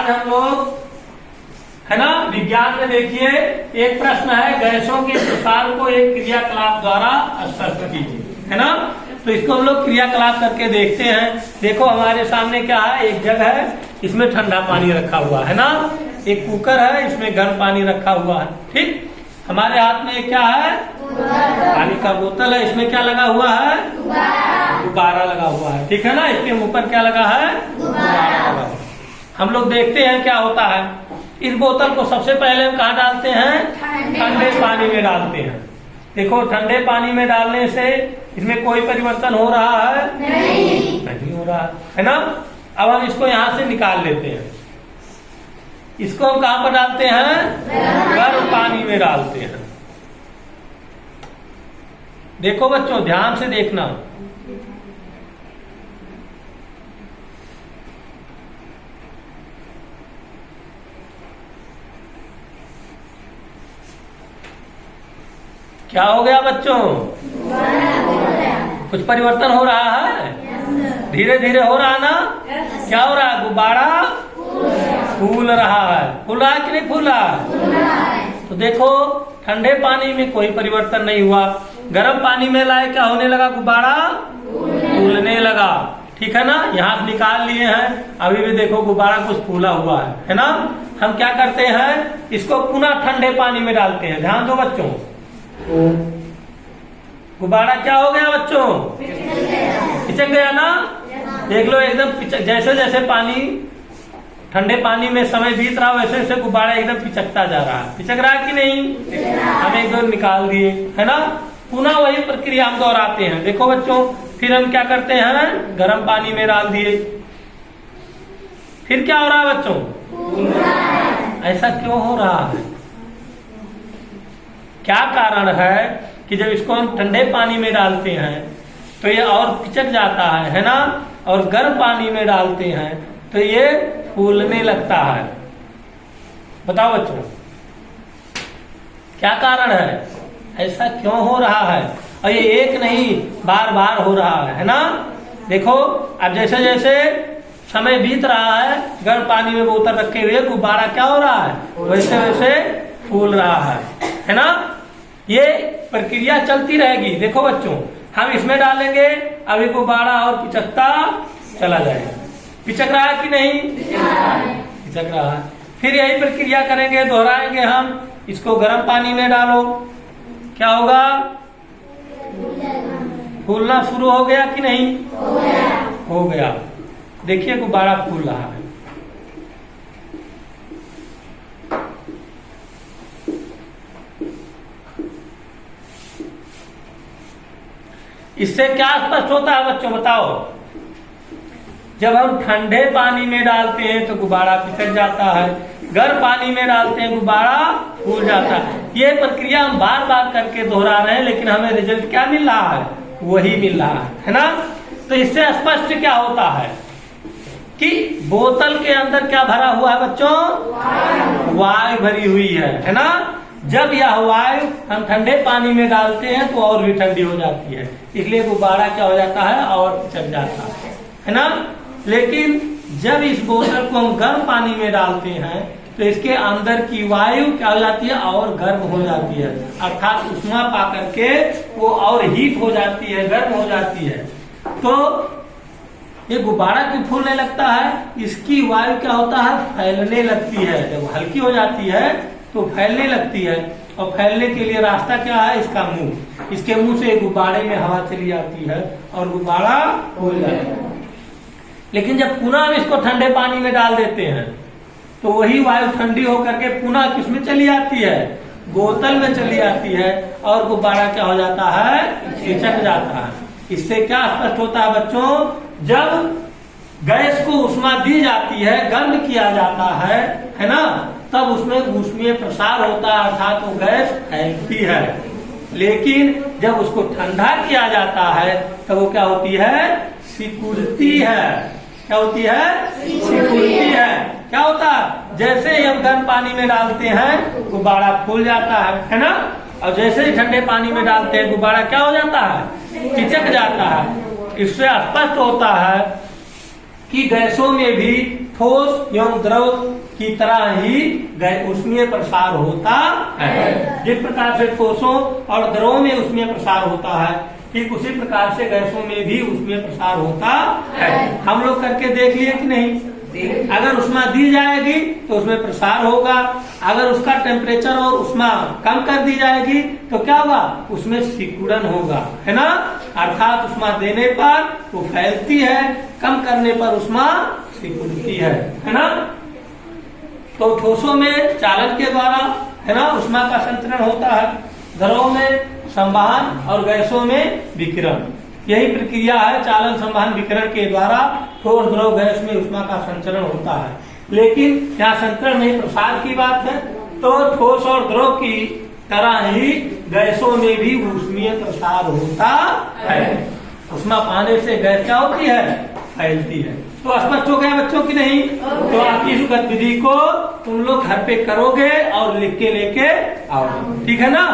आज हम लोग है ना विज्ञान में देखिए एक प्रश्न है, गैसों के प्रसार को एक क्रियाकलाप द्वारा स्पष्ट कीजिए, है ना। तो इसको हम लोग क्रियाकलाप करके देखते हैं। देखो हमारे सामने क्या है, एक जग है, इसमें ठंडा पानी रखा हुआ है ना, एक कुकर है, इसमें गर्म पानी रखा हुआ है। ठीक, हमारे हाथ में क्या है, पानी का बोतल है, इसमें क्या लगा हुआ है, गुब्बारा लगा हुआ है। ठीक है ना, इसके ऊपर क्या लगा है, गुब्बारा लगा हुआ है। हम लोग देखते हैं क्या होता है। इस बोतल को सबसे पहले हम कहाँ डालते हैं, ठंडे पानी में डालते हैं। देखो ठंडे पानी में डालने से इसमें कोई परिवर्तन हो रहा है, नहीं हो रहा है ना। अब हम इसको यहाँ से निकाल लेते हैं। इसको हम कहाँ पर डालते हैं, गर्म पानी में डालते हैं। देखो बच्चों ध्यान से देखना, क्या हो गया बच्चों, कुछ परिवर्तन हो रहा है, धीरे धीरे हो रहा ना। क्या हो रहा है, गुब्बारा फूल रहा है, फूल रहा है कि नहीं फूल रहा है। तो देखो ठंडे पानी में कोई परिवर्तन नहीं हुआ, गर्म पानी में लाए क्या होने लगा, गुब्बारा फूलने लगा। ठीक है ना, यहाँ निकाल लिए हैं, अभी भी देखो गुब्बारा कुछ फूला हुआ है ना। हम क्या करते हैं, इसको पुनः ठंडे पानी में डालते हैं। ध्यान दो बच्चों, गुब्बारा क्या हो गया बच्चों, पिचक गया ना। देख लो एकदम पिचक, जैसे जैसे पानी ठंडे पानी में समय बीत रहा वैसे वैसे गुब्बारा एकदम पिचकता जा रहा है। पिचक रहा है कि नहीं, हम एक दो निकाल दिए है ना। पुनः वही प्रक्रिया हम दोहराते हैं। देखो बच्चों, फिर हम क्या करते हैं, गर्म पानी में डाल दिए, फिर क्या हो रहा है बच्चों, ऐसा क्यों हो रहा है, क्या कारण है कि जब इसको हम ठंडे पानी में डालते हैं तो ये और पिचक जाता है ना, और गर्म पानी में डालते हैं तो ये फूलने लगता है। बताओ बच्चों क्या कारण है, ऐसा क्यों हो रहा है। और ये एक नहीं बार बार हो रहा है ना। देखो अब जैसे जैसे समय बीत रहा है, गर्म पानी में बोतल रखे हुए गुब्बारा क्या हो रहा है, वैसे वैसे फूल रहा है ना। ये प्रक्रिया चलती रहेगी। देखो बच्चों, हम इसमें डालेंगे, अभी गुब्बारा और पिचकता चला जाएगा। पिचक रहा है कि नहीं, पिचक रहा है। फिर यही प्रक्रिया करेंगे, दोहराएंगे हम। इसको गर्म पानी में डालो, क्या होगा, फूलना शुरू हो गया कि नहीं, हो गया। देखिए गुब्बारा फूल रहा है। इससे क्या स्पष्ट होता है बच्चों, बताओ। जब हम ठंडे पानी में डालते हैं तो गुब्बारा पिचक जाता है, गर्म पानी में डालते हैं गुब्बारा फूल जाता है। ये प्रक्रिया हम बार बार करके दोहरा रहे हैं, लेकिन हमें रिजल्ट क्या मिल रहा है, वही मिल रहा है ना। तो इससे स्पष्ट क्या होता है कि बोतल के अंदर क्या भरा हुआ है बच्चों, वायु भरी हुई है ना। जब यह वायु हम ठंडे पानी में डालते हैं तो और भी ठंडी हो जाती है, इसलिए गुब्बारा क्या हो जाता है, और पिचक जाता है ना। लेकिन जब इस बोतल को हम गर्म पानी में डालते हैं तो इसके अंदर की वायु क्या हो जाती है, और गर्म हो जाती है, अर्थात उष्मा पा करके वो और हीट हो जाती है, गर्म हो जाती है। तो ये गुब्बारा क्यों फूलने लगता है, इसकी वायु क्या होता है, फैलने लगती है। जब हल्की हो जाती है तो फैलने लगती है, और फैलने के लिए रास्ता क्या है, इसका मुंह। इसके मुंह से गुब्बारे में हवा चली जाती है और गुब्बारा फूल जाता है। लेकिन जब पुनः हम इसको ठंडे पानी में डाल देते हैं तो वही वायु ठंडी होकर के पुनः किसमें चली आती है, बोतल में चली आती है, और गुब्बारा क्या हो जाता है, पिचक जाता है। इससे क्या स्पष्ट होता है बच्चों, जब गैस को उष्मा दी जाती है, गर्म किया जाता है ना, तब उसमें ऊष्मीय प्रसार होता है, अर्थात वो गैस फैलती है। लेकिन जब उसको ठंडा किया जाता है तब वो क्या होती है, सिकुड़ती है। क्या होती है, सिकुड़ती है। क्या होता है, जैसे ही हम गर्म पानी में डालते हैं गुब्बारा फूल जाता है ना, और जैसे ही ठंडे पानी में डालते हैं गुब्बारा क्या हो जाता है, पिचक जाता है। इससे स्पष्ट होता है कि गैसों में भी ठोस एवं द्रव की तरह ही ऊष्मीय प्रसार होता है। जिस प्रकार से ठोसों और द्रवों में ऊष्मीय प्रसार होता है, ठीक उसी प्रकार से गैसों में भी ऊष्मीय प्रसार होता है। हम लोग करके देख लिए कि नहीं? अगर ऊष्मा दी जाएगी तो उसमें प्रसार होगा, अगर उसका टेम्परेचर और ऊष्मा कम कर दी जाएगी तो क्या होगा? उसमें सिकुड़न होगा, है ना। अर्थात ऊष्मा देने पर वो फैलती है, कम करने पर ऊष्मा सिकुड़ती है ना। तो ठोसों में चालन के द्वारा, है ना, ऊष्मा का संचरण होता है, द्रवों में संवहन और गैसों में विकिरण। यही प्रक्रिया है, चालन संवहन विकिरण के द्वारा ठोस द्रव गैस में ऊष्मा का संचरण होता है। लेकिन यहाँ संचरण नहीं, प्रसार की बात है, तो ठोस और द्रव की तरह ही गैसों में भी ऊष्मीय प्रसार होता है। ऊष्मा पाने से गैस क्या होती है? फैलती है। तो स्पष्ट हो गया बच्चों की नहीं? तो आप इस गतिविधि को तुम लोग घर पे करोगे और लिख के लेके आओगे, ठीक है ना।